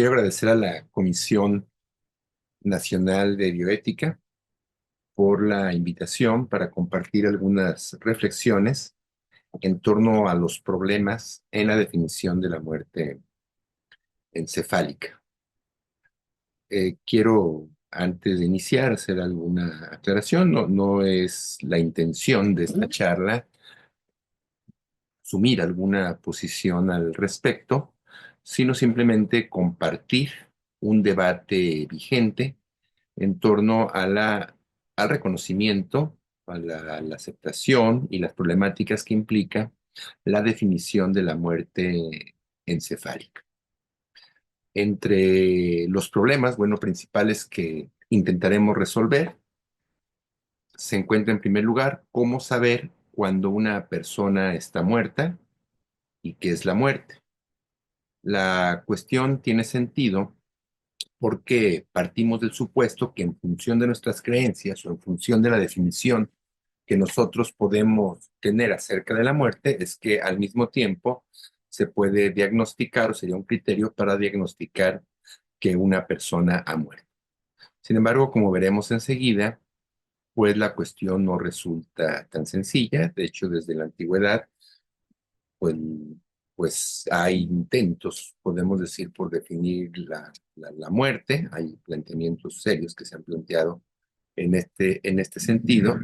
Quiero agradecer a la Comisión Nacional de Bioética por la invitación para compartir algunas reflexiones en torno a los problemas en la definición de la muerte encefálica. Quiero, antes de iniciar, hacer alguna aclaración. No es la intención de esta charla asumir alguna posición al respecto, sino simplemente compartir un debate vigente en torno al reconocimiento, a la aceptación y las problemáticas que implica la definición de la muerte encefálica. Entre los problemas, bueno, principales que intentaremos resolver, se encuentra en primer lugar cómo saber cuando una persona está muerta y qué es la muerte. La cuestión tiene sentido porque partimos del supuesto que en función de nuestras creencias o en función de la definición que nosotros podemos tener acerca de la muerte, es que al mismo tiempo se puede diagnosticar o sería un criterio para diagnosticar que una persona ha muerto. Sin embargo, como veremos enseguida, pues la cuestión no resulta tan sencilla. De hecho, desde la antigüedad, pues, pues hay intentos, podemos decir, por definir la muerte. Hay planteamientos serios que se han planteado en este sentido.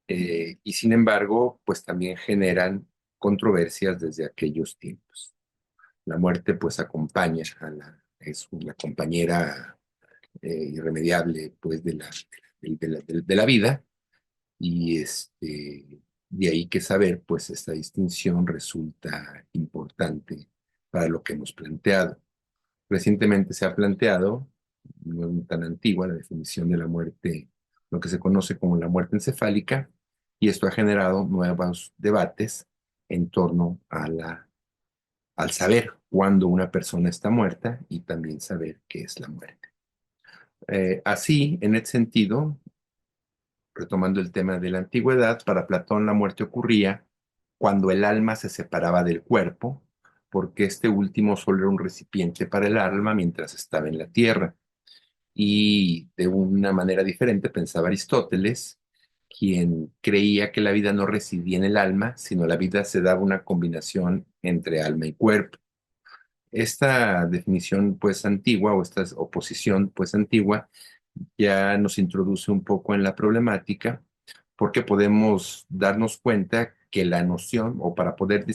Y sin embargo, pues también generan controversias desde aquellos tiempos. La muerte pues acompaña es la compañera irremediable pues de la vida, y de ahí que saber pues esta distinción resulta importante para lo que hemos planteado. Recientemente se ha planteado, no tan antigua, la definición de la muerte, lo que se conoce como la muerte encefálica, y esto ha generado nuevos debates en torno al saber cuándo una persona está muerta y también saber qué es la muerte. Así, en ese sentido, retomando el tema de la antigüedad, para Platón la muerte ocurría cuando el alma se separaba del cuerpo, porque este último solo era un recipiente para el alma mientras estaba en la tierra. Y de una manera diferente pensaba Aristóteles, quien creía que la vida no residía en el alma, sino la vida se daba una combinación entre alma y cuerpo. Esta definición pues antigua, o esta oposición pues antigua, ya nos introduce un poco en la problemática, porque podemos darnos cuenta que la noción, o para poder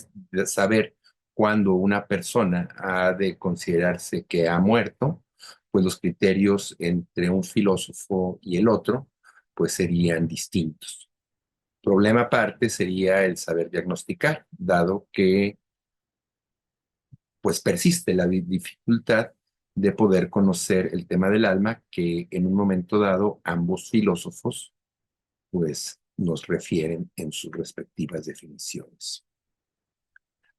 saber cuándo una persona ha de considerarse que ha muerto, pues los criterios entre un filósofo y el otro, pues serían distintos. Problema aparte sería el saber diagnosticar, dado que pues persiste la dificultad de poder conocer el tema del alma, que en un momento dado ambos filósofos pues nos refieren en sus respectivas definiciones.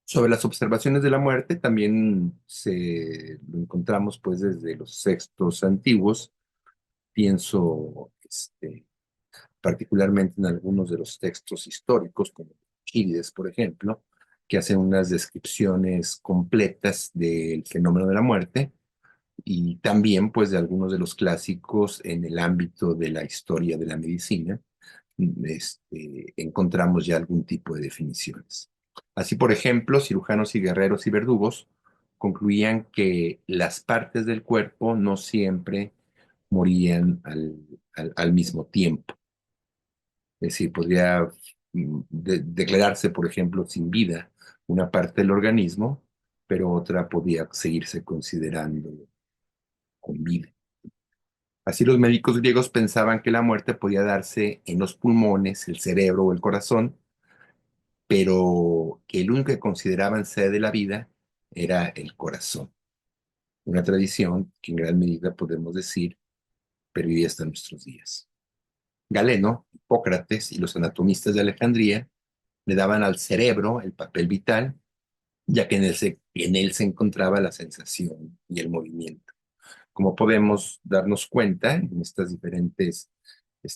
Sobre las observaciones de la muerte también lo encontramos pues desde los textos antiguos. Pienso particularmente en algunos de los textos históricos, como Tucídides, por ejemplo, que hacen unas descripciones completas del fenómeno de la muerte, y también pues de algunos de los clásicos en el ámbito de la historia de la medicina. Encontramos ya algún tipo de definiciones. Así, por ejemplo, cirujanos y guerreros y verdugos concluían que las partes del cuerpo no siempre morían al mismo tiempo. Es decir, podría declararse, por ejemplo, sin vida una parte del organismo, pero otra podía seguirse considerando con vida. Así los médicos griegos pensaban que la muerte podía darse en los pulmones, el cerebro o el corazón, pero que el único que consideraban sede de la vida era el corazón. Una tradición que en gran medida podemos decir pervive hasta nuestros días. Galeno, Hipócrates y los anatomistas de Alejandría le daban al cerebro el papel vital, ya que en él se encontraba la sensación y el movimiento. Como podemos darnos cuenta en estas diferentes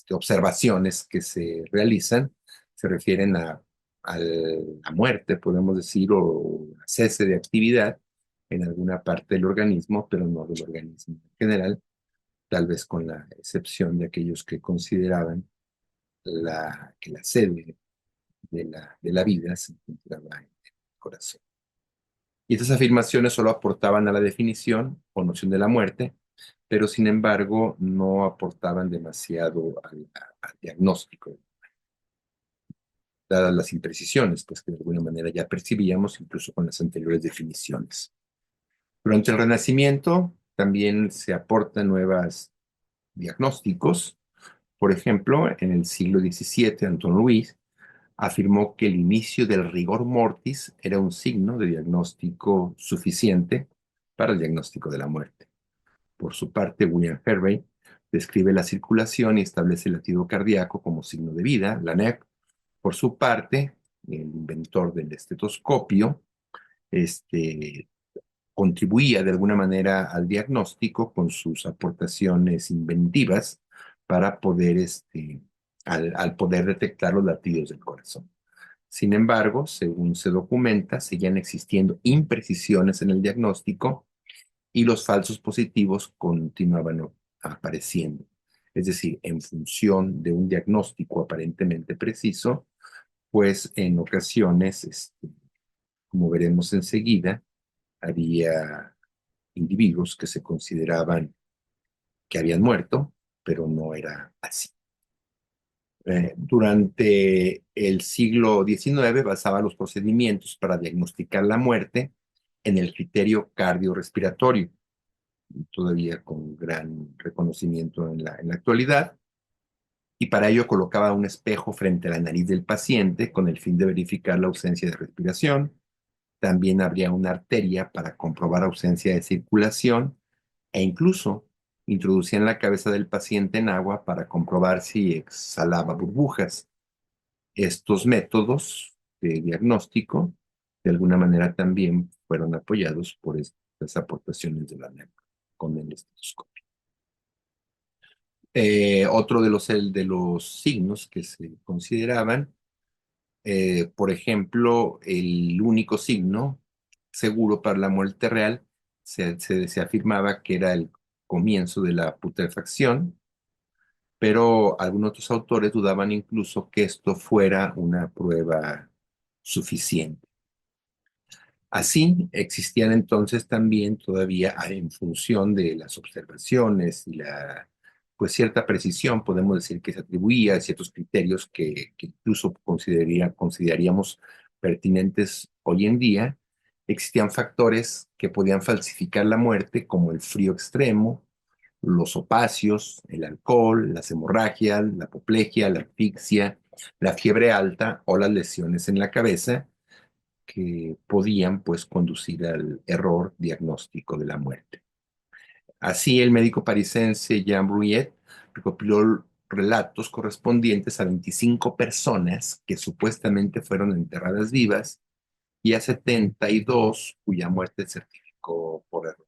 observaciones que se realizan, se refieren a la muerte, podemos decir, o a cese de actividad, en alguna parte del organismo, pero no del organismo en general, tal vez con la excepción de aquellos que consideraban que la sede de la vida se encontraba en el corazón. Y estas afirmaciones solo aportaban a la definición o noción de la muerte, pero sin embargo no aportaban demasiado al diagnóstico, dadas las imprecisiones, pues que de alguna manera ya percibíamos incluso con las anteriores definiciones. Durante el Renacimiento también se aportan nuevos diagnósticos. Por ejemplo, en el siglo XVII, Antón Luis afirmó que el inicio del rigor mortis era un signo de diagnóstico suficiente para el diagnóstico de la muerte. Por su parte, William Hervey describe la circulación y establece el latido cardíaco como signo de vida. Laennec, por su parte, el inventor del estetoscopio, este, contribuía de alguna manera al diagnóstico con sus aportaciones inventivas para poder, al poder detectar los latidos del corazón. Sin embargo, según se documenta, seguían existiendo imprecisiones en el diagnóstico y los falsos positivos continuaban apareciendo. Es decir, en función de un diagnóstico aparentemente preciso, pues en ocasiones, como veremos enseguida, había individuos que se consideraban que habían muerto, pero no era así. Durante el siglo XIX basaba los procedimientos para diagnosticar la muerte en el criterio cardiorrespiratorio, todavía con gran reconocimiento en la actualidad, y para ello colocaba un espejo frente a la nariz del paciente con el fin de verificar la ausencia de respiración. También abría una arteria para comprobar ausencia de circulación e incluso introducían la cabeza del paciente en agua para comprobar si exhalaba burbujas. Estos métodos de diagnóstico, de alguna manera, también fueron apoyados por estas aportaciones de la NEP con el estetoscopio. Otro de los signos que se consideraban, por ejemplo, el único signo seguro para la muerte real, se afirmaba que era el comienzo de la putrefacción, pero algunos otros autores dudaban incluso que esto fuera una prueba suficiente. Así, existían entonces también todavía en función de las observaciones y pues cierta precisión, podemos decir que se atribuía a ciertos criterios que incluso consideraríamos pertinentes hoy en día. Existían factores que podían falsificar la muerte, como el frío extremo, los opacios, el alcohol, las hemorragias, la apoplejía, la asfixia, la fiebre alta o las lesiones en la cabeza que podían pues conducir al error diagnóstico de la muerte. Así el médico parisense Jean Brouillet recopiló relatos correspondientes a 25 personas que supuestamente fueron enterradas vivas y a 72 cuya muerte certificó por error.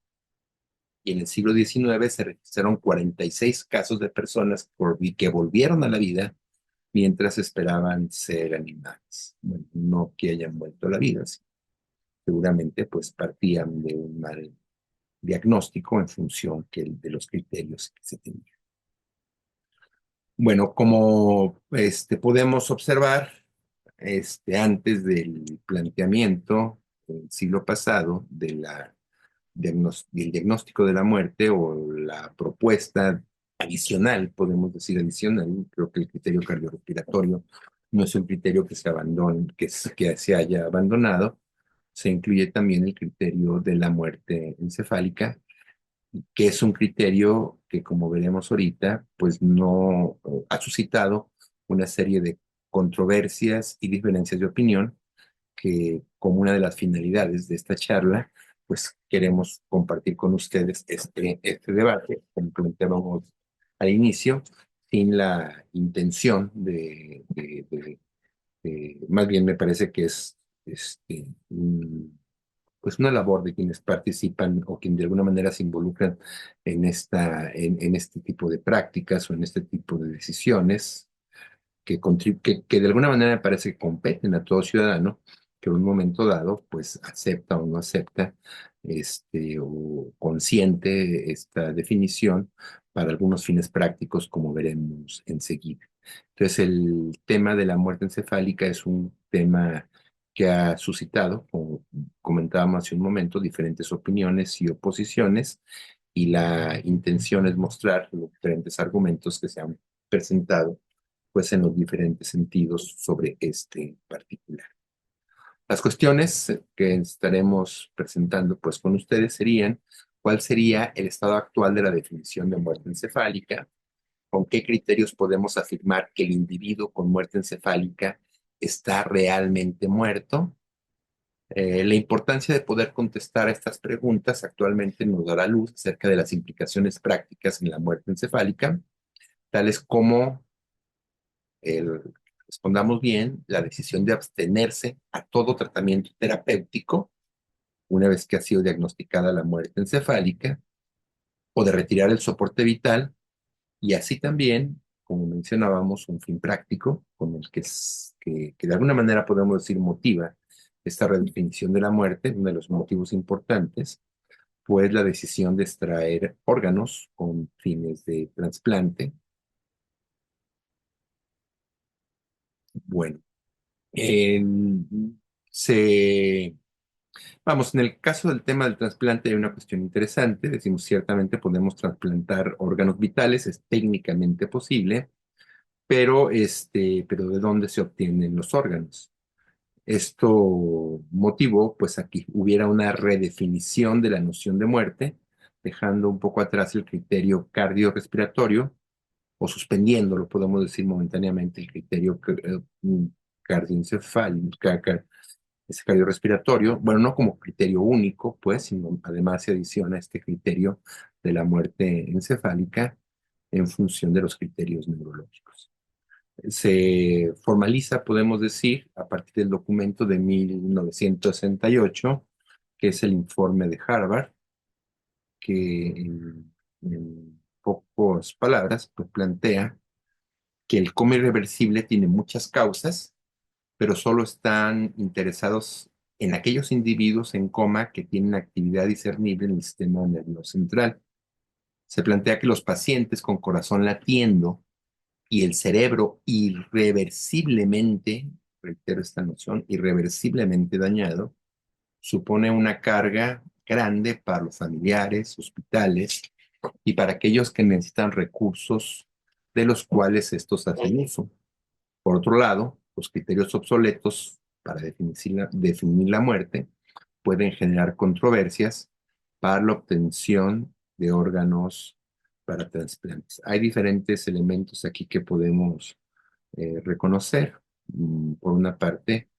Y en el siglo XIX se registraron 46 casos de personas que volvieron a la vida mientras esperaban ser animadas. Bueno, no que hayan vuelto a la vida, seguramente pues partían de un mal diagnóstico en función de los criterios que se tenían. Bueno, como podemos observar, antes del planteamiento del siglo pasado del diagnóstico de la muerte o la propuesta adicional, podemos decir adicional, creo que el criterio cardiorrespiratorio no es un criterio que se abandone, que se haya abandonado. Se incluye también el criterio de la muerte encefálica, que es un criterio que, como veremos ahorita, pues no ha suscitado una serie de controversias y diferencias de opinión que, como una de las finalidades de esta charla, pues queremos compartir con ustedes este debate, como comentábamos al inicio, sin la intención más bien me parece que es pues una labor de quienes participan o quien de alguna manera se involucran en este tipo de prácticas o en este tipo de decisiones que de alguna manera me parece que competen a todo ciudadano, que en un momento dado, pues acepta o no acepta, o consiente esta definición para algunos fines prácticos, como veremos enseguida. Entonces, el tema de la muerte encefálica es un tema que ha suscitado, como comentábamos hace un momento, diferentes opiniones y oposiciones, y la intención es mostrar los diferentes argumentos que se han presentado, pues, en los diferentes sentidos sobre este particular. Las cuestiones que estaremos presentando pues con ustedes serían: ¿cuál sería el estado actual de la definición de muerte encefálica? ¿Con qué criterios podemos afirmar que el individuo con muerte encefálica está realmente muerto? La importancia de poder contestar a estas preguntas actualmente nos dará luz acerca de las implicaciones prácticas en la muerte encefálica, tales como el, respondamos bien, la decisión de abstenerse a todo tratamiento terapéutico una vez que ha sido diagnosticada la muerte encefálica, o de retirar el soporte vital, y así también, como mencionábamos, un fin práctico con el que de alguna manera podemos decir motiva esta redefinición de la muerte, uno de los motivos importantes, pues la decisión de extraer órganos con fines de trasplante. Bueno, se vamos, en el caso del tema del trasplante hay una cuestión interesante. Decimos, ciertamente podemos trasplantar órganos vitales, es técnicamente posible, pero ¿de dónde se obtienen los órganos? Esto motivó, pues, aquí hubiera una redefinición de la noción de muerte, dejando un poco atrás el criterio cardiorrespiratorio, o suspendiéndolo, podemos decir momentáneamente, el criterio cardioencefálico, ese cardiorrespiratorio, bueno, no como criterio único, pues, sino además se adiciona este criterio de la muerte encefálica en función de los criterios neurológicos. Se formaliza, podemos decir, a partir del documento de 1968, que es el informe de Harvard, que en pocas palabras, pues, plantea que el coma irreversible tiene muchas causas, pero solo están interesados en aquellos individuos en coma que tienen actividad discernible en el sistema nervioso central. Se plantea que los pacientes con corazón latiendo y el cerebro irreversiblemente, reitero esta noción, irreversiblemente dañado, supone una carga grande para los familiares, hospitales y para aquellos que necesitan recursos de los cuales estos hacen uso. Por otro lado, los criterios obsoletos para definir la muerte pueden generar controversias para la obtención de órganos para trasplantes. Hay diferentes elementos aquí que podemos reconocer. Por una parte,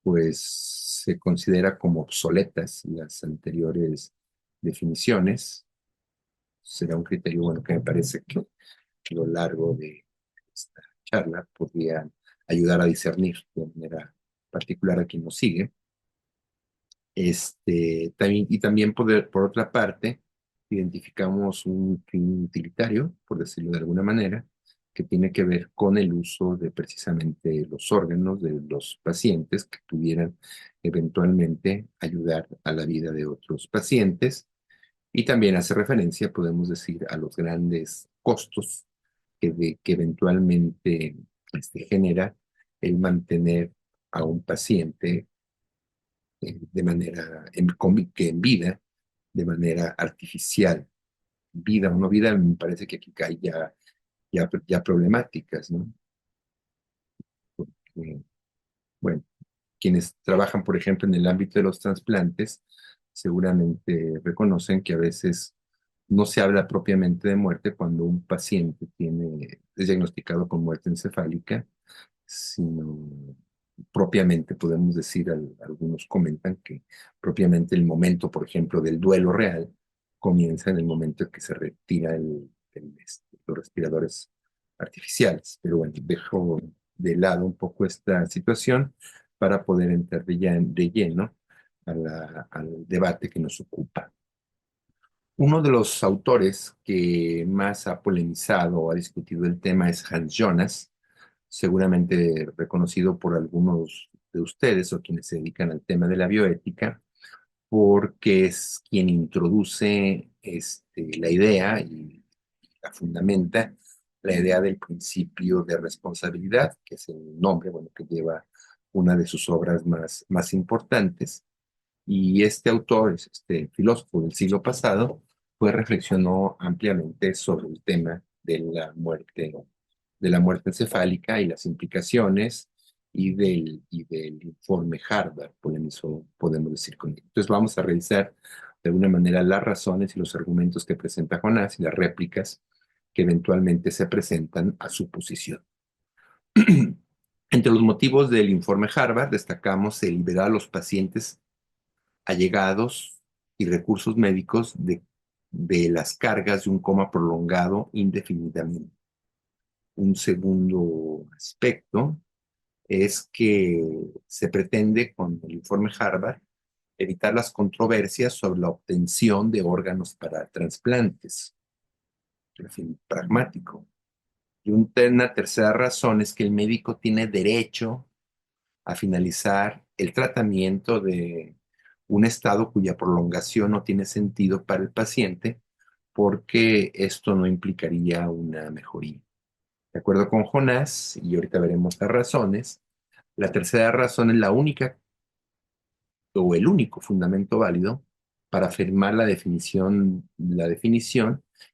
pues se considera como obsoletas las anteriores definiciones. Será un criterio, bueno, que me parece que a lo largo de esta charla podría ayudar a discernir de manera particular a quien nos sigue. Y también por otra parte, identificamos un fin utilitario, por decirlo de alguna manera, que tiene que ver con el uso de precisamente los órganos de los pacientes que pudieran eventualmente ayudar a la vida de otros pacientes. Y también hace referencia, podemos decir, a los grandes costos que eventualmente genera el mantener a un paciente de manera, que en vida, de manera artificial. Vida o no vida, me parece que aquí hay ya problemáticas, ¿no? Porque, bueno, quienes trabajan, por ejemplo, en el ámbito de los trasplantes, seguramente reconocen que a veces no se habla propiamente de muerte cuando un paciente es diagnosticado con muerte encefálica, sino propiamente podemos decir, algunos comentan que propiamente el momento, por ejemplo, del duelo real comienza en el momento en que se retira los respiradores artificiales. Pero bueno, dejo de lado un poco esta situación para poder entrar de lleno al debate que nos ocupa. Uno de los autores que más ha polemizado o ha discutido el tema es Hans Jonas, seguramente reconocido por algunos de ustedes o quienes se dedican al tema de la bioética, porque es quien introduce la idea y la fundamenta, la idea del principio de responsabilidad, que es el nombre, bueno, que lleva una de sus obras más importantes. Y este autor, este filósofo del siglo pasado, pues reflexionó ampliamente sobre el tema de la muerte encefálica y las implicaciones y del informe Harvard, podemos decir con ello. Entonces vamos a revisar de alguna manera las razones y los argumentos que presenta Jonás y las réplicas que eventualmente se presentan a su posición. Entre los motivos del informe Harvard destacamos el liberar a los pacientes allegados y recursos médicos de las cargas de un coma prolongado indefinidamente. Un segundo aspecto es que se pretende con el informe Harvard evitar las controversias sobre la obtención de órganos para trasplantes, en fin, pragmático. Y una tercera razón es que el médico tiene derecho a finalizar el tratamiento de un estado cuya prolongación no tiene sentido para el paciente porque esto no implicaría una mejoría. De acuerdo con Jonás, y ahorita veremos las razones, la tercera razón es la única o el único fundamento válido para afirmar la definición,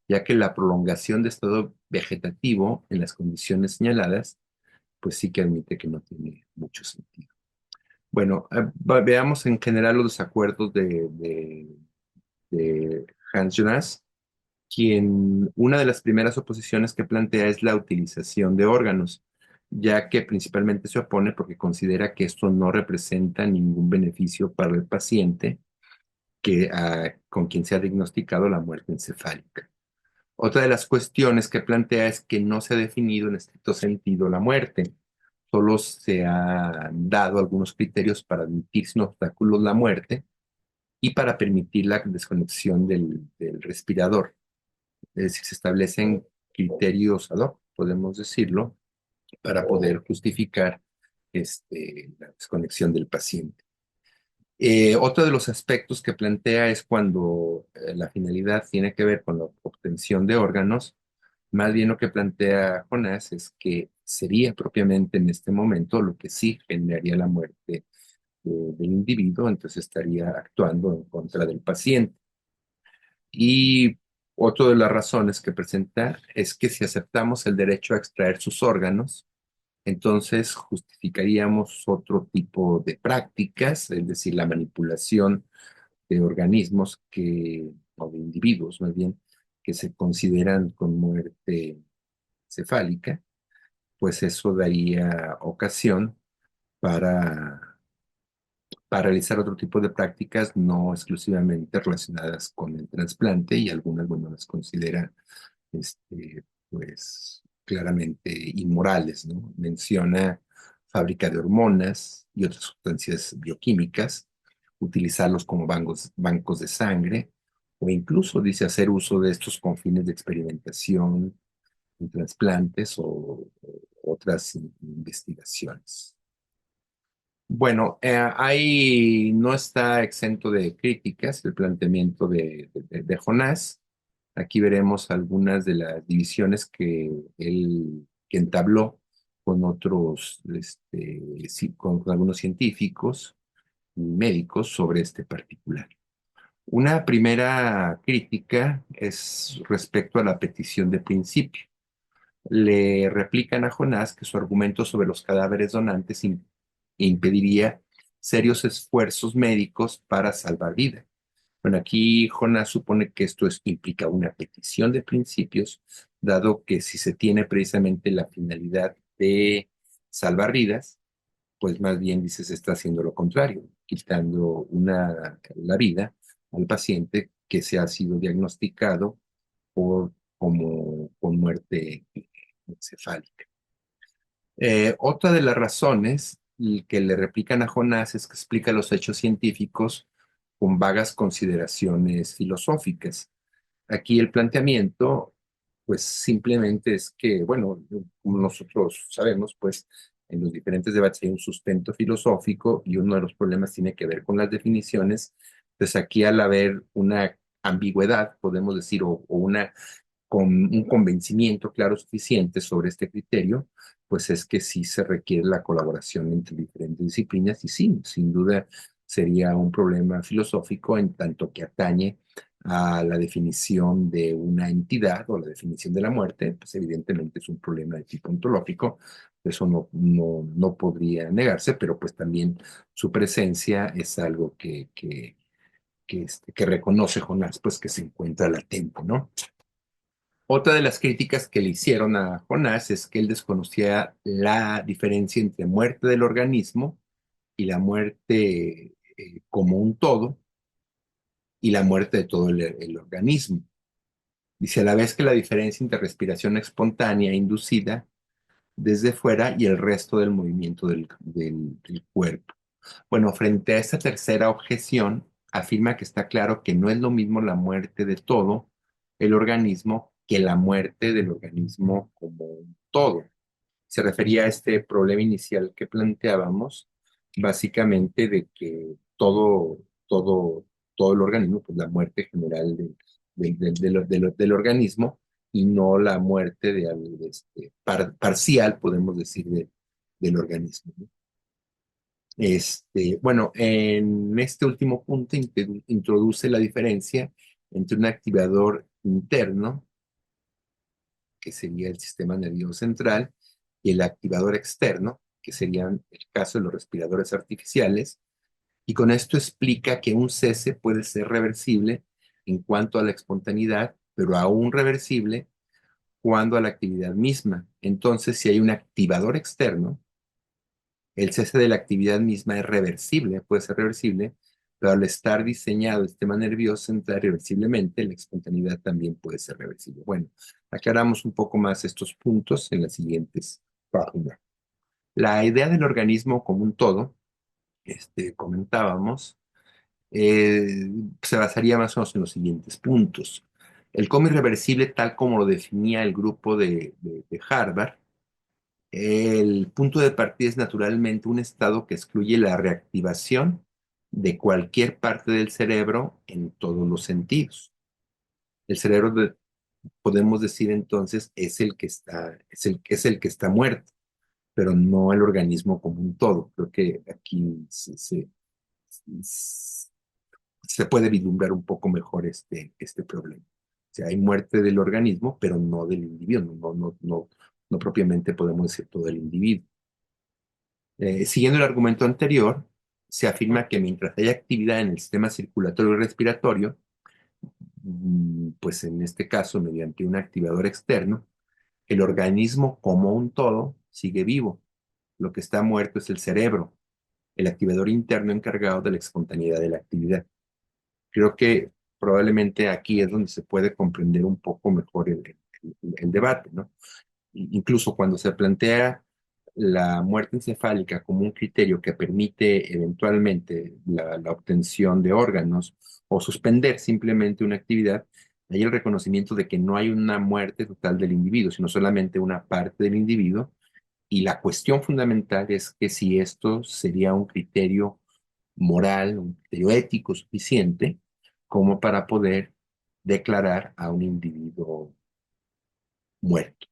ya que la prolongación de estado vegetativo en las condiciones señaladas, pues sí que admite que no tiene mucho sentido. Bueno, veamos en general los desacuerdos de Hans Jonas, quien una de las primeras oposiciones que plantea es la utilización de órganos, ya que principalmente se opone porque considera que esto no representa ningún beneficio para el paciente con quien se ha diagnosticado la muerte encefálica. Otra de las cuestiones que plantea es que no se ha definido en estricto sentido la muerte. Solo se han dado algunos criterios para admitir sin obstáculos la muerte y para permitir la desconexión del respirador. Es decir, se establecen criterios ad hoc, podemos decirlo, para poder justificar la desconexión del paciente. Otro de los aspectos que plantea es cuando la finalidad tiene que ver con la obtención de órganos. Más bien lo que plantea Jonás es que sería propiamente en este momento lo que sí generaría la muerte del individuo, entonces estaría actuando en contra del paciente. Y otra de las razones que presenta es que si aceptamos el derecho a extraer sus órganos, entonces justificaríamos otro tipo de prácticas, es decir, la manipulación de organismos o de individuos más bien, que se consideran con muerte cefálica, pues eso daría ocasión para, para realizar otro tipo de prácticas no exclusivamente relacionadas con el trasplante y algunas, bueno, las considera, pues, claramente inmorales, ¿no? Menciona fábrica de hormonas y otras sustancias bioquímicas, utilizarlos como bancos de sangre, o incluso dice hacer uso de estos con fines de experimentación en trasplantes o otras investigaciones. Bueno, ahí no está exento de críticas el planteamiento de Jonás. Aquí veremos algunas de las divisiones que entabló con otros, con algunos científicos y médicos sobre este particular. Una primera crítica es respecto a la petición de principio. Le replican a Jonás que su argumento sobre los cadáveres donantes impediría serios esfuerzos médicos para salvar vida. Bueno, aquí Jonás supone que implica una petición de principios, dado que si se tiene precisamente la finalidad de salvar vidas, pues más bien dice se está haciendo lo contrario, quitando la vida al paciente que se ha sido diagnosticado como con muerte encefálica. Otra de las razones que le replican a Jonás es que explica los hechos científicos con vagas consideraciones filosóficas. Aquí el planteamiento, pues simplemente es que, bueno, como nosotros sabemos, pues En los diferentes debates hay un sustento filosófico y uno de los problemas tiene que ver con las definiciones. Entonces aquí al haber una ambigüedad, podemos decir, o una con un convencimiento claro suficiente sobre este criterio, pues es que sí se requiere la colaboración entre diferentes disciplinas y sí, sin duda sería un problema filosófico en tanto que atañe a la definición de una entidad o la definición de la muerte, pues evidentemente es un problema de tipo ontológico, eso no podría negarse, pero pues también su presencia es algo que reconoce Jonás, pues que se encuentra latente, ¿no? Otra de las críticas que le hicieron a Jonás es que él desconocía la diferencia entre muerte del organismo y la muerte como un todo y la muerte de todo el organismo. Dice a la vez que la diferencia entre respiración espontánea e inducida desde fuera y el resto del movimiento del cuerpo. Bueno, frente a esta tercera objeción, afirma que está claro que no es lo mismo la muerte de todo el organismo que la muerte del organismo como un todo. Se refería a este problema inicial que planteábamos, básicamente de que todo el organismo, pues la muerte general del organismo y no la muerte parcial, podemos decir, del organismo, ¿no? Bueno, en este último punto introduce la diferencia entre un activador interno, que sería el sistema nervioso central, y el activador externo, que serían el caso de los respiradores artificiales, y con esto explica que un cese puede ser reversible en cuanto a la espontaneidad, pero aún reversible cuando a la actividad misma. Entonces, si hay un activador externo, el cese de la actividad misma es reversible, puede ser reversible, pero al estar diseñado el sistema nervioso central reversiblemente, la espontaneidad también puede ser reversible. Bueno, aclaramos un poco más estos puntos en las siguientes páginas. La idea del organismo como un todo, comentábamos, se basaría más o menos en los siguientes puntos. El coma irreversible, tal como lo definía el grupo de Harvard, el punto de partida es naturalmente un estado que excluye la reactivación de cualquier parte del cerebro en todos los sentidos. El cerebro, podemos decir entonces, es el que está muerto, pero no el organismo como un todo. Creo que aquí se puede vislumbrar un poco mejor este problema. O sea, hay muerte del organismo, pero no del individuo, no propiamente podemos decir todo el individuo. Siguiendo el argumento anterior, se afirma que mientras haya actividad en el sistema circulatorio y respiratorio, pues en este caso mediante un activador externo, el organismo como un todo sigue vivo. Lo que está muerto es el cerebro, el activador interno encargado de la espontaneidad de la actividad. Creo que probablemente aquí es donde se puede comprender un poco mejor el debate, ¿no? Incluso cuando se plantea la muerte encefálica como un criterio que permite eventualmente la obtención de órganos o suspender simplemente una actividad, hay el reconocimiento de que no hay una muerte total del individuo, sino solamente una parte del individuo. Y la cuestión fundamental es que si esto sería un criterio moral, un criterio ético suficiente como para poder declarar a un individuo muerto.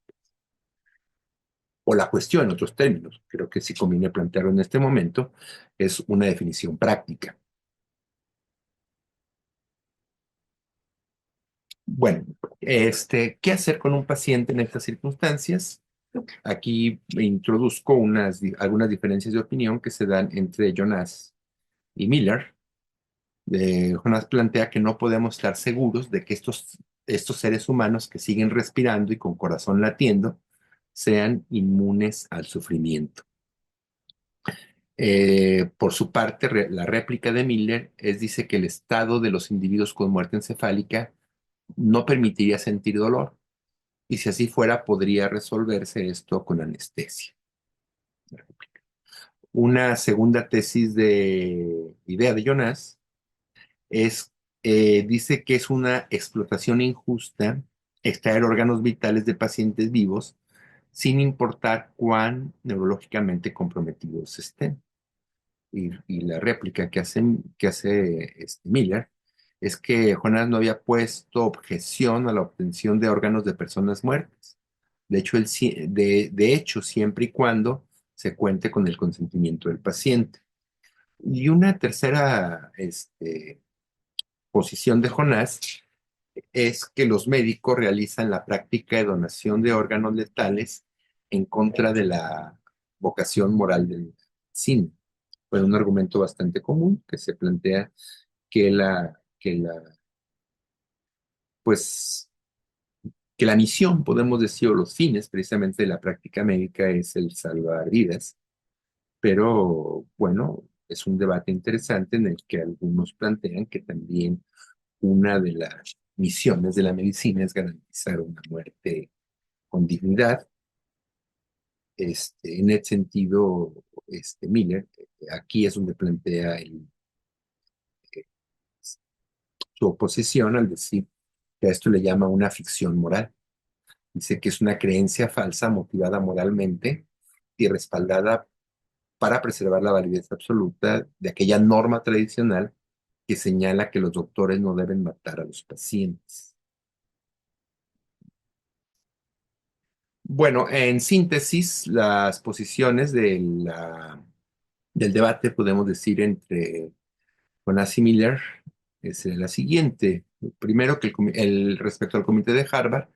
O la cuestión, en otros términos, creo que sí conviene plantearlo en este momento, es una definición práctica. Bueno, ¿qué hacer con un paciente en estas circunstancias? Aquí introduzco algunas diferencias de opinión que se dan entre Jonas y Miller. Jonas plantea que no podemos estar seguros de que estos seres humanos que siguen respirando y con corazón latiendo sean inmunes al sufrimiento. Por su parte, la réplica de Miller dice que el estado de los individuos con muerte encefálica no permitiría sentir dolor, y si así fuera, podría resolverse esto con anestesia. Una segunda tesis de idea de Jonas dice que es una explotación injusta extraer órganos vitales de pacientes vivos sin importar cuán neurológicamente comprometidos estén. Y la réplica que hace Miller es que Jonás no había puesto objeción a la obtención de órganos de personas muertas. De hecho, de hecho, siempre y cuando se cuente con el consentimiento del paciente. Y una tercera posición de Jonás es que los médicos realizan la práctica de donación de órganos letales en contra de la vocación moral del cine. Fue un argumento bastante común que se plantea pues, que la misión, podemos decir, o los fines precisamente de la práctica médica es el salvar vidas, pero bueno, es un debate interesante en el que algunos plantean que también una de las misiones de la medicina es garantizar una muerte con dignidad. En ese sentido, Miller, aquí es donde plantea eh, su oposición al decir que a esto le llama una ficción moral. Dice que es una creencia falsa motivada moralmente y respaldada para preservar la validez absoluta de aquella norma tradicional que señala que los doctores no deben matar a los pacientes. Bueno, en síntesis, las posiciones del debate, podemos decir, entre Jonas y Miller es la siguiente. Primero, que respecto al comité de Harvard,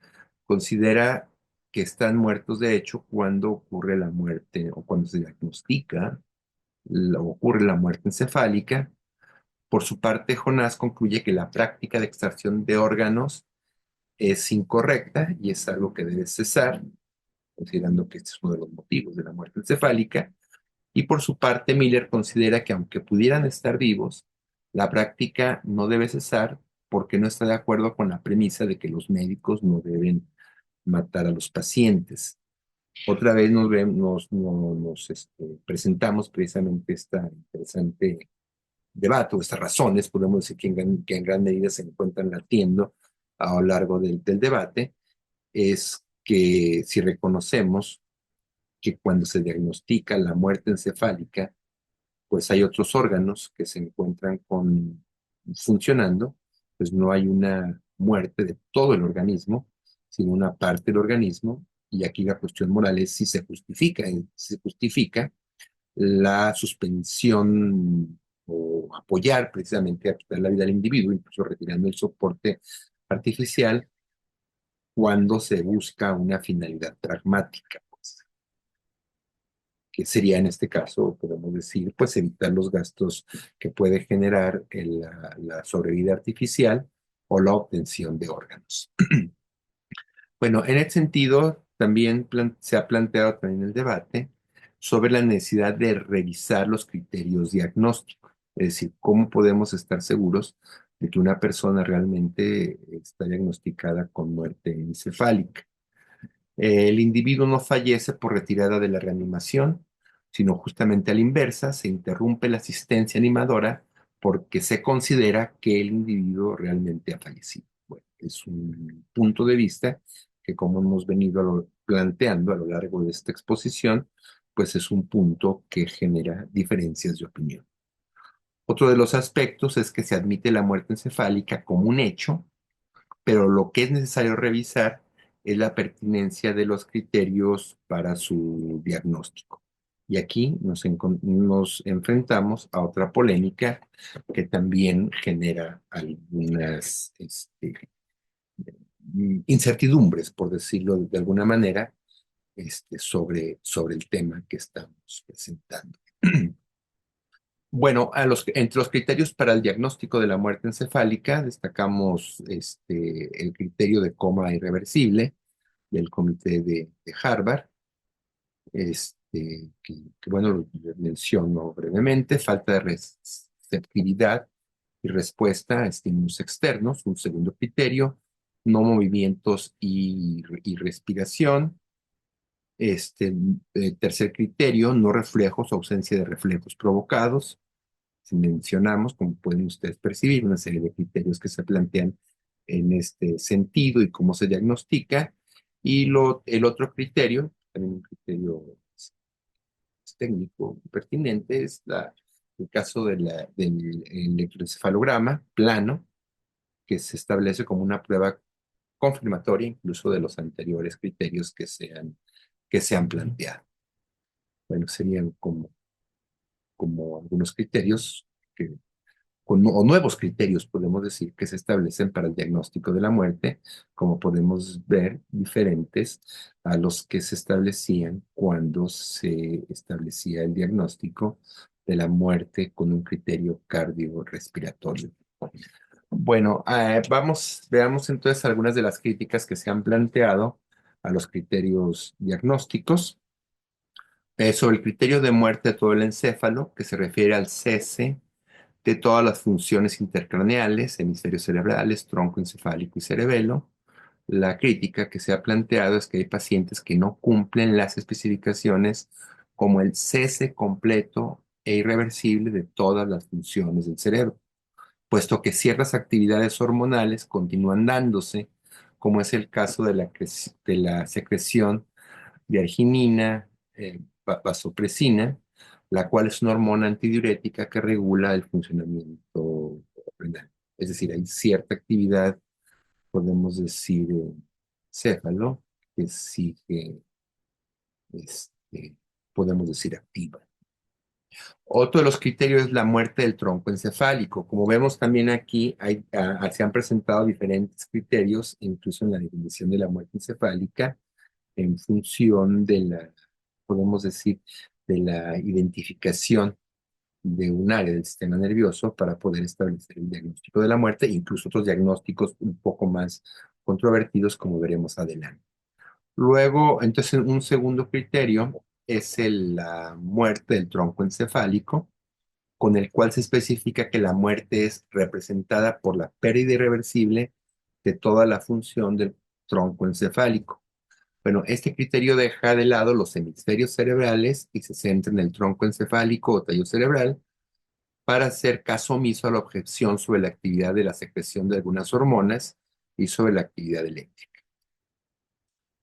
considera que están muertos de hecho cuando ocurre la muerte o cuando se diagnostica, ocurre la muerte encefálica. Por su parte, Jonás concluye que la práctica de extracción de órganos es incorrecta y es algo que debe cesar, considerando que este es uno de los motivos de la muerte encefálica. Y por su parte, Miller considera que aunque pudieran estar vivos, la práctica no debe cesar porque no está de acuerdo con la premisa de que los médicos no deben matar a los pacientes. Otra vez presentamos precisamente esta interesante debate o estas razones, podemos decir que en gran medida se encuentran latiendo a lo largo del debate, es que si reconocemos que cuando se diagnostica la muerte encefálica, pues hay otros órganos que se encuentran funcionando, pues no hay una muerte de todo el organismo, sino una parte del organismo, y aquí la cuestión moral es si se justifica la suspensión o apoyar precisamente a quitar la vida al individuo, incluso retirando el soporte artificial, cuando se busca una finalidad pragmática, pues, que sería en este caso, podemos decir, pues evitar los gastos que puede generar la sobrevida artificial o la obtención de órganos. Bueno, en ese sentido, también se ha planteado también el debate sobre la necesidad de revisar los criterios diagnósticos, es decir, cómo podemos estar seguros de que una persona realmente está diagnosticada con muerte encefálica. El individuo no fallece por retirada de la reanimación, sino justamente a la inversa, se interrumpe la asistencia animadora porque se considera que el individuo realmente ha fallecido. Bueno, es un punto de vista que, como hemos venido planteando a lo largo de esta exposición, pues es un punto que genera diferencias de opinión. Otro de los aspectos es que se admite la muerte encefálica como un hecho, pero lo que es necesario revisar es la pertinencia de los criterios para su diagnóstico. Y aquí nos enfrentamos a otra polémica que también genera algunas incertidumbres, por decirlo de alguna manera, sobre el tema que estamos presentando. Bueno, entre los criterios para el diagnóstico de la muerte encefálica destacamos el criterio de coma irreversible del comité de Harvard, bueno, lo menciono brevemente, falta de receptividad y respuesta a estímulos externos, un segundo criterio, no movimientos y respiración. Tercer criterio, no reflejos, ausencia de reflejos provocados. Si mencionamos, como pueden ustedes percibir, una serie de criterios que se plantean en este sentido y cómo se diagnostica. Y el otro criterio, también un criterio técnico pertinente, es el caso del electroencefalograma plano, que se establece como una prueba confirmatoria incluso de los anteriores criterios que se han planteado. Bueno, serían como algunos criterios que o nuevos criterios, podemos decir, que se establecen para el diagnóstico de la muerte, como podemos ver, diferentes a los que se establecían cuando se establecía el diagnóstico de la muerte con un criterio cardiorrespiratorio. Bueno, veamos entonces algunas de las críticas que se han planteado a los criterios diagnósticos. Sobre el criterio de muerte de todo el encéfalo, que se refiere al cese de todas las funciones intercraneales, hemisferios cerebrales, tronco encefálico y cerebelo. La crítica que se ha planteado es que hay pacientes que no cumplen las especificaciones como el cese completo e irreversible de todas las funciones del cerebro, puesto que ciertas actividades hormonales continúan dándose, como es el caso de la secreción de arginina, vasopresina, la cual es una hormona antidiurética que regula el funcionamiento renal. Es decir, hay cierta actividad, podemos decir, céfalo, que sigue, este, podemos decir, activa. Otro de los criterios es la muerte del tronco encefálico. Como vemos también aquí, se han presentado diferentes criterios, incluso en la definición de la muerte encefálica, en función de podemos decir, de la identificación de un área del sistema nervioso para poder establecer el diagnóstico de la muerte, e incluso otros diagnósticos un poco más controvertidos, como veremos adelante. Luego, entonces, un segundo criterio es la muerte del tronco encefálico, con el cual se especifica que la muerte es representada por la pérdida irreversible de toda la función del tronco encefálico. Bueno, este criterio deja de lado los hemisferios cerebrales y se centra en el tronco encefálico o tallo cerebral para hacer caso omiso a la objeción sobre la actividad de la secreción de algunas hormonas y sobre la actividad eléctrica.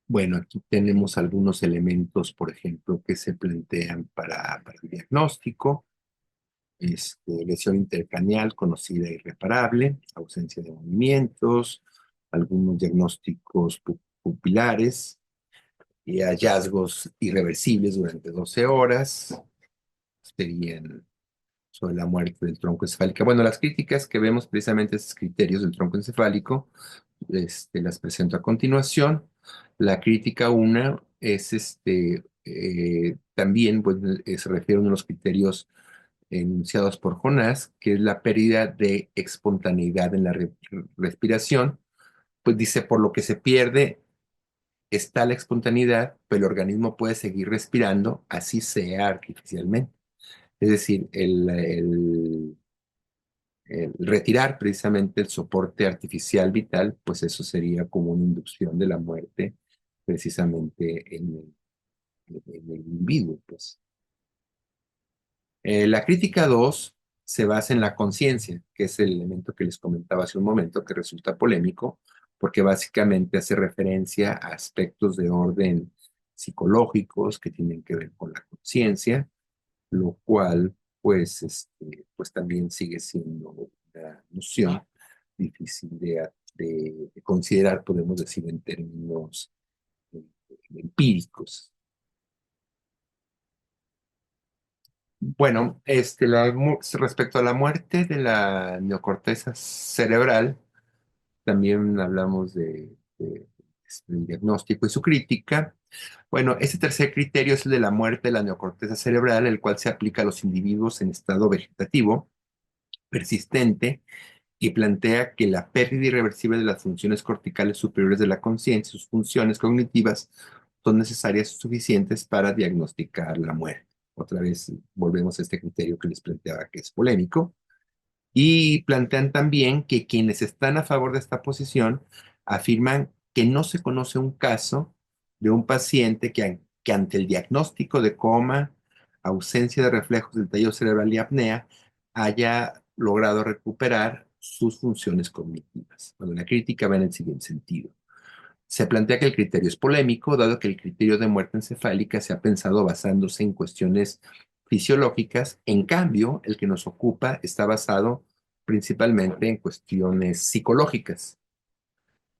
Bueno, aquí tenemos algunos elementos, por ejemplo, que se plantean para el diagnóstico. Lesión intercraneal conocida e irreparable, ausencia de movimientos, algunos diagnósticos pupilares, y hallazgos irreversibles durante 12 horas, serían sobre la muerte del tronco encefálico. Bueno, las críticas que vemos precisamente esos criterios del tronco encefálico, las presento a continuación. La crítica una es también pues, se refiere a uno de los criterios enunciados por Jonás, que es la pérdida de espontaneidad en la respiración, pues dice, por lo que se pierde está la espontaneidad, pero el organismo puede seguir respirando, así sea artificialmente. Es decir, el retirar precisamente el soporte artificial vital, pues eso sería como una inducción de la muerte precisamente en el individuo, pues. La crítica 2 se basa en la conciencia, que es el elemento que les comentaba hace un momento, que resulta polémico, porque básicamente hace referencia a aspectos de orden psicológicos que tienen que ver con la conciencia, lo cual pues también sigue siendo una noción difícil de considerar, podemos decir, en términos eh, empíricos. Bueno, respecto a la muerte de la neocorteza cerebral, también hablamos del diagnóstico y su crítica. Bueno, este tercer criterio es el de la muerte de la neocorteza cerebral, el cual se aplica a los individuos en estado vegetativo persistente y plantea que la pérdida irreversible de las funciones corticales superiores de la conciencia, sus funciones cognitivas, son necesarias y suficientes para diagnosticar la muerte. Otra vez volvemos a este criterio que les planteaba que es polémico. Y plantean también que quienes están a favor de esta posición afirman que no se conoce un caso de un paciente que ante el diagnóstico de coma, ausencia de reflejos del tallo cerebral y apnea, haya logrado recuperar sus funciones cognitivas. Bueno, la crítica va en el siguiente sentido. Se plantea que el criterio es polémico, dado que el criterio de muerte encefálica se ha pensado basándose en cuestiones fisiológicas. En cambio, el que nos ocupa está basado principalmente en cuestiones psicológicas.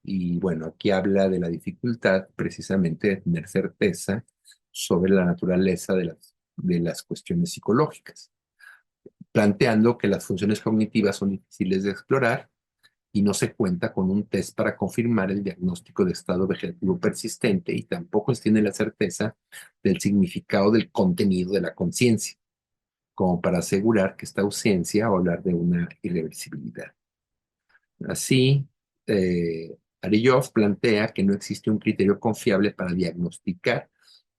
Y bueno, aquí habla de la dificultad precisamente de tener certeza sobre la naturaleza de las cuestiones psicológicas, planteando que las funciones cognitivas son difíciles de explorar y no se cuenta con un test para confirmar el diagnóstico de estado vegetativo persistente y tampoco se tiene la certeza del significado del contenido de la conciencia, como para asegurar que esta ausencia o hablar de una irreversibilidad. Así, Ariyov plantea que no existe un criterio confiable para diagnosticar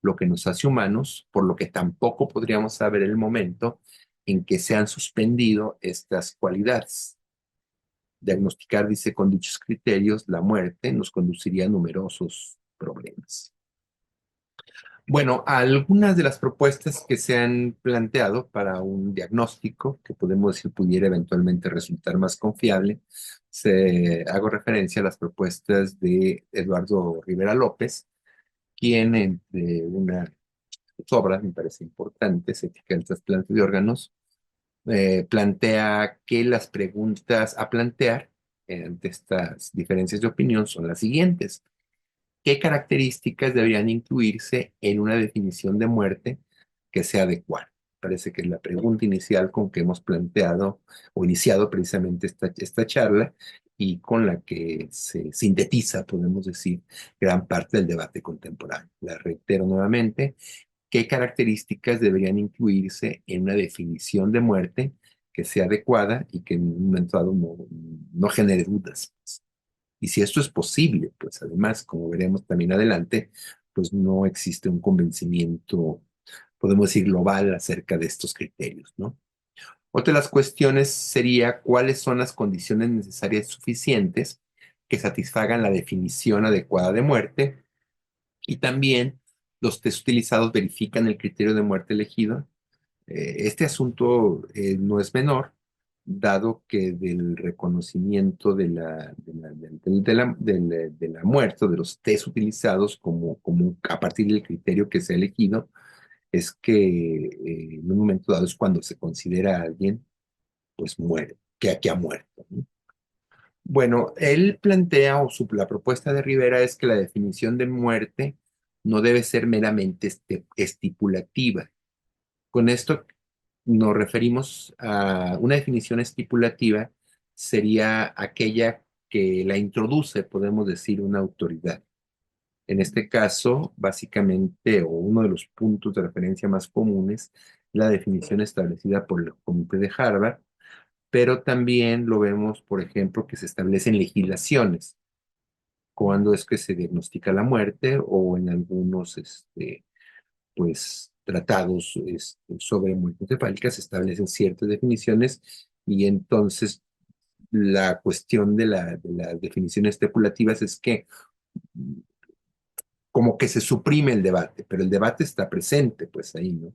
lo que nos hace humanos, por lo que tampoco podríamos saber el momento en que se han suspendido estas cualidades. Diagnosticar, dice, con dichos criterios, la muerte nos conduciría a numerosos problemas. Bueno, algunas de las propuestas que se han planteado para un diagnóstico que podemos decir pudiera eventualmente resultar más confiable, hago referencia a las propuestas de Eduardo Rivera López, quien entre una obras, me parece importante, Ética del trasplante de órganos, plantea que las preguntas a plantear ante estas diferencias de opinión son las siguientes. ¿Qué características deberían incluirse en una definición de muerte que sea adecuada? Parece que es la pregunta inicial con que hemos planteado o iniciado precisamente esta charla y con la que se sintetiza, podemos decir, gran parte del debate contemporáneo. La reitero nuevamente, ¿qué características deberían incluirse en una definición de muerte que sea adecuada y que en un momento dado no genere dudas? Y si esto es posible, pues además, como veremos también adelante, pues no existe un convencimiento, podemos decir, global acerca de estos criterios, ¿no? Otra de las cuestiones sería cuáles son las condiciones necesarias y suficientes que satisfagan la definición adecuada de muerte y también los test utilizados verifican el criterio de muerte elegido. Este asunto no es menor, dado que del reconocimiento de la muerte, de los test utilizados como a partir del criterio que se ha elegido, es que en un momento dado es cuando se considera a alguien, pues muere, que ha muerto, ¿no? Bueno, él plantea, la propuesta de Rivera es que la definición de muerte no debe ser meramente estipulativa. Con esto nos referimos a una definición estipulativa, sería aquella que la introduce, podemos decir, una autoridad. En este caso, básicamente, o uno de los puntos de referencia más comunes, la definición establecida por el Comité de Harvard, pero también lo vemos, por ejemplo, que se establecen legislaciones, cuando es que se diagnostica la muerte o en algunos, pues, tratados sobre muerte encefálica se establecen ciertas definiciones y entonces la cuestión de las definiciones especulativas es que como que se suprime el debate, pero el debate está presente, pues ahí, ¿no?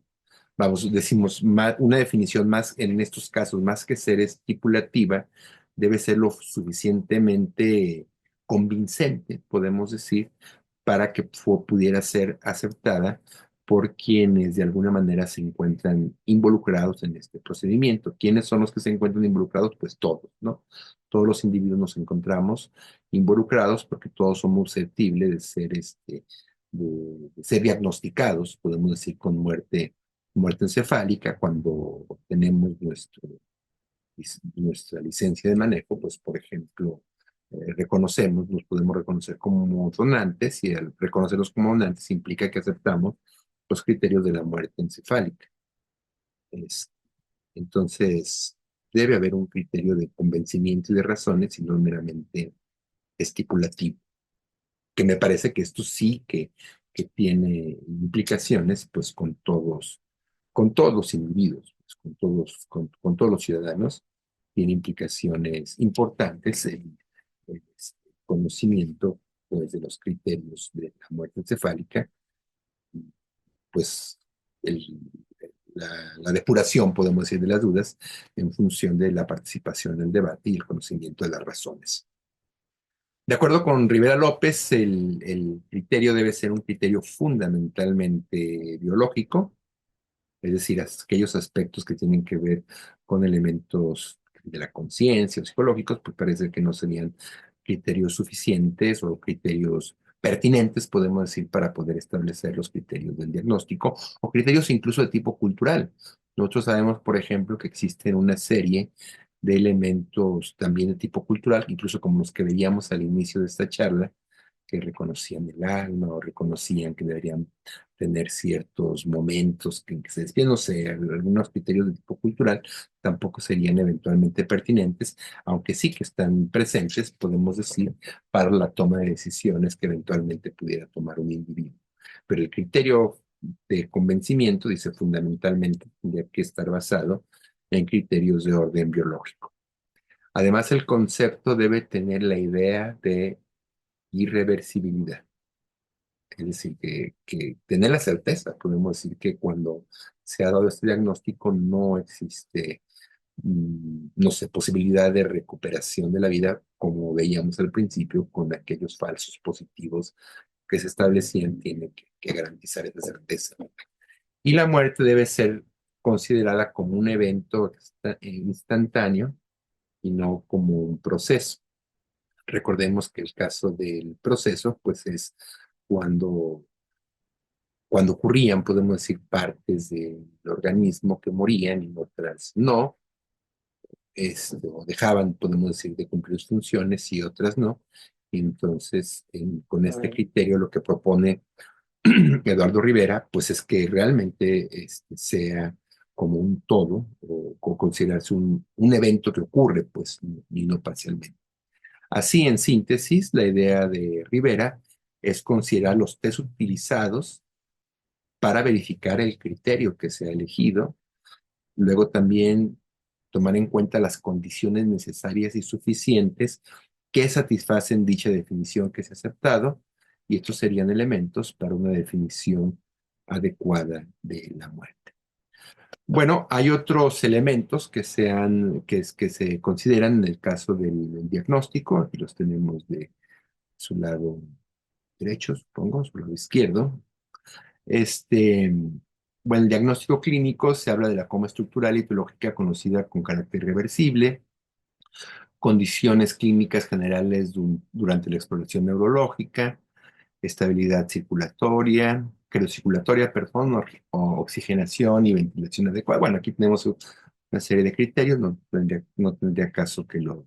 Vamos, decimos, una definición más, en estos casos, más que ser estipulativa, debe ser lo suficientemente convincente, podemos decir, para que pudiera ser aceptada por quienes de alguna manera se encuentran involucrados en este procedimiento. ¿Quiénes son los que se encuentran involucrados? Pues todos, ¿no? Todos los individuos nos encontramos involucrados porque todos somos susceptibles de ser, de ser diagnosticados, podemos decir, con muerte encefálica cuando tenemos nuestra licencia de manejo, pues por ejemplo, nos podemos reconocer como donantes y al reconocerlos como donantes implica que aceptamos los criterios de la muerte encefálica. Es- entonces, debe haber un criterio de convencimiento y de razones y no meramente estipulativo, que me parece que esto sí que tiene implicaciones pues con todos los individuos, pues, con todos los ciudadanos, tiene implicaciones importantes el conocimiento pues, de los criterios de la muerte encefálica, pues el- la depuración, podemos decir, de las dudas en función de la participación en el debate y el conocimiento de las razones. De acuerdo con Rivera López, el criterio debe ser un criterio fundamentalmente biológico, es decir, aquellos aspectos que tienen que ver con elementos de la conciencia o psicológicos, pues parece que no serían criterios suficientes o criterios pertinentes, podemos decir, para poder establecer los criterios del diagnóstico o criterios incluso de tipo cultural. Nosotros sabemos, por ejemplo, que existe una serie de elementos también de tipo cultural, incluso como los que veíamos al inicio de esta charla, que reconocían el alma o reconocían que deberían tener ciertos momentos que se despiden, no sé, algunos criterios de tipo cultural tampoco serían eventualmente pertinentes, aunque sí que están presentes, podemos decir, para la toma de decisiones que eventualmente pudiera tomar un individuo. Pero el criterio de convencimiento, dice, fundamentalmente tendría que estar basado en criterios de orden biológico. Además, el concepto debe tener la idea de irreversibilidad. Es decir, que tener la certeza, podemos decir que cuando se ha dado este diagnóstico no existe, no sé, posibilidad de recuperación de la vida, como veíamos al principio con aquellos falsos positivos que se establecían, tiene que garantizar esa certeza. Y la muerte debe ser considerada como un evento instantáneo y no como un proceso. Recordemos que el caso del proceso, pues es cuando ocurrían, podemos decir, partes del organismo que morían y otras no, o dejaban, podemos decir, de cumplir sus funciones y otras no. Y entonces, con este criterio, lo que propone Eduardo Rivera, pues es que realmente sea como un todo o considerarse un evento que ocurre, pues, y no parcialmente. Así, en síntesis, la idea de Rivera es considerar los test utilizados para verificar el criterio que se ha elegido. Luego también tomar en cuenta las condiciones necesarias y suficientes que satisfacen dicha definición que se ha aceptado. Y estos serían elementos para una definición adecuada de la muerte. Bueno, hay otros elementos que se consideran en el caso del diagnóstico. Aquí los tenemos de su lado derecho, supongo, su lado izquierdo. Este, bueno, el diagnóstico clínico se habla de la coma estructural y etiológica conocida con carácter reversible, condiciones clínicas generales durante la exploración neurológica, estabilidad circulatoria, criocirculatoria, perdón, o oxigenación y ventilación adecuada. Bueno, aquí tenemos una serie de criterios, no tendría caso que lo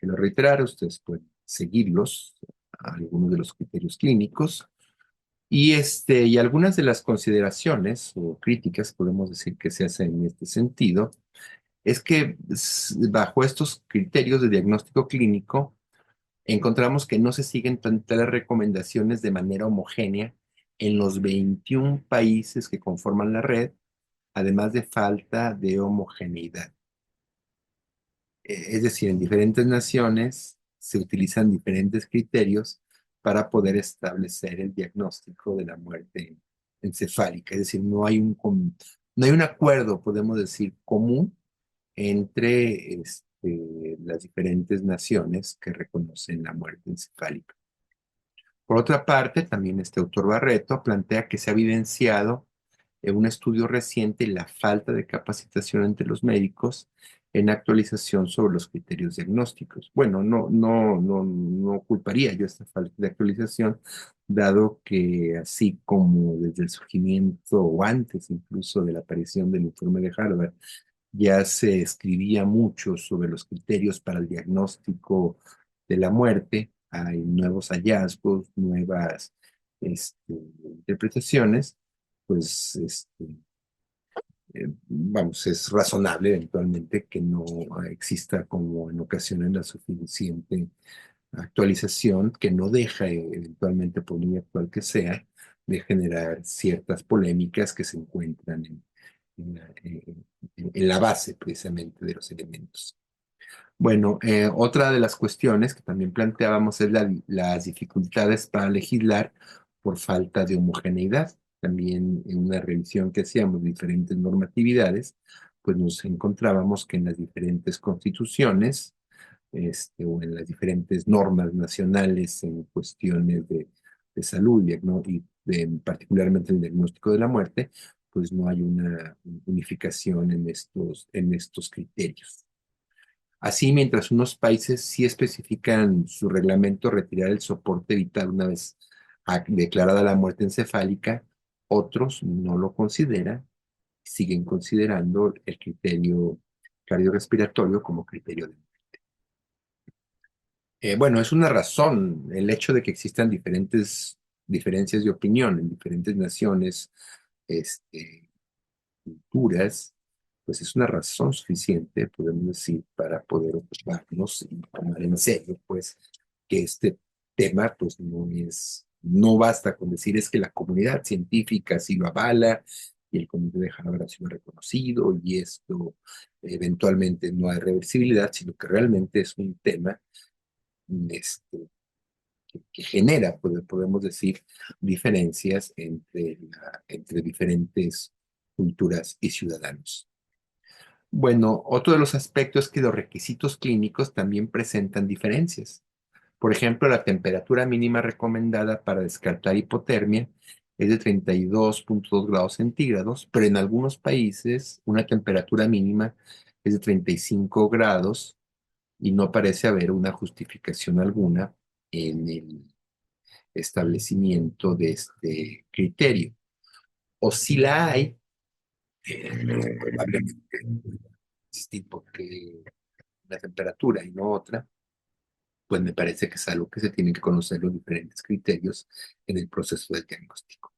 reiterara, ustedes pueden seguirlos, algunos de los criterios clínicos. Y algunas de las consideraciones o críticas, podemos decir, que se hacen en este sentido, es que bajo estos criterios de diagnóstico clínico, encontramos que no se siguen tantas las recomendaciones de manera homogénea en los 21 países que conforman la red, además de falta de homogeneidad. Es decir, en diferentes naciones se utilizan diferentes criterios para poder establecer el diagnóstico de la muerte encefálica. Es decir, no hay un acuerdo, podemos decir, común entre las diferentes naciones que reconocen la muerte encefálica. Por otra parte, también este autor Barreto plantea que se ha evidenciado en un estudio reciente la falta de capacitación entre los médicos en actualización sobre los criterios diagnósticos. Bueno, no culparía yo esta falta de actualización, dado que así como desde el surgimiento o antes incluso de la aparición del informe de Harvard, ya se escribía mucho sobre los criterios para el diagnóstico de la muerte. Hay nuevos hallazgos, nuevas interpretaciones, pues vamos, es razonable eventualmente que no exista como en ocasiones la suficiente actualización que no deja eventualmente, por muy actual que sea, de generar ciertas polémicas que se encuentran en la base precisamente de los elementos. Bueno, otra de las cuestiones que también planteábamos es las dificultades para legislar por falta de homogeneidad. También en una revisión que hacíamos de diferentes normatividades, pues nos encontrábamos que en las diferentes constituciones o en las diferentes normas nacionales en cuestiones de salud particularmente el diagnóstico de la muerte, pues no hay una unificación en estos criterios. Así, mientras unos países sí especifican su reglamento retirar el soporte vital una vez declarada la muerte encefálica, otros no lo consideran, siguen considerando el criterio cardiorrespiratorio como criterio de... bueno, es una razón el hecho de que existan diferencias de opinión en diferentes naciones, este, culturas, pues es una razón suficiente, podemos decir, para poder ocuparnos y tomar en serio, pues, que este tema, pues, no basta con decir es que la comunidad científica sí lo avala y el comité de Harvard ha sido reconocido y esto eventualmente no hay reversibilidad, sino que realmente es un tema este, que genera, podemos decir, diferencias entre diferentes culturas y ciudadanos. Bueno, otro de los aspectos es que los requisitos clínicos también presentan diferencias. Por ejemplo, la temperatura mínima recomendada para descartar hipotermia es de 32,2 grados centígrados, pero en algunos países una temperatura mínima es de 35 grados y no parece haber una justificación alguna en el establecimiento de este criterio. O si la hay, probablemente existir porque una temperatura y no otra, pues me parece que es algo que se tienen que conocer los diferentes criterios en el proceso del diagnóstico.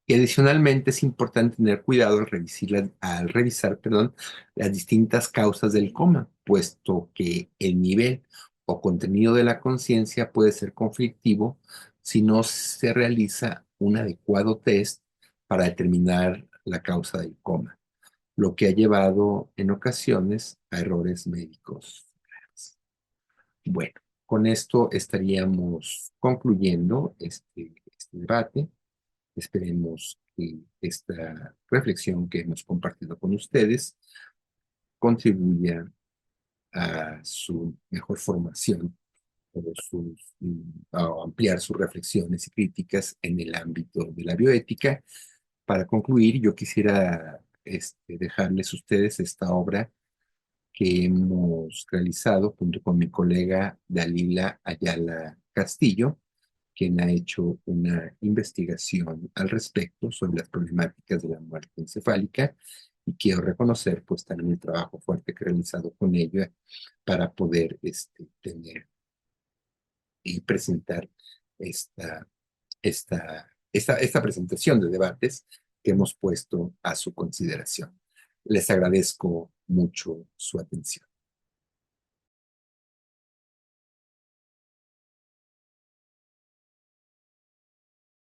Y adicionalmente es importante tener cuidado al revisar, perdón, las distintas causas del coma, puesto que el nivel o contenido de la conciencia puede ser conflictivo si no se realiza un adecuado test para determinar la causa del coma, lo que ha llevado en ocasiones a errores médicos. Bueno, con esto estaríamos concluyendo este debate. Esperemos que esta reflexión que hemos compartido con ustedes contribuya a su mejor formación a ampliar sus reflexiones y críticas en el ámbito de la bioética. Para concluir, yo quisiera dejarles a ustedes esta obra que hemos realizado junto con mi colega Dalila Ayala Castillo, quien ha hecho una investigación al respecto sobre las problemáticas de la muerte encefálica y quiero reconocer pues también el trabajo fuerte que he realizado con ella para poder tener y presentar esta, esta presentación de debates que hemos puesto a su consideración. Les agradezco mucho su atención.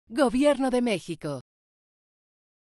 Gobierno de México.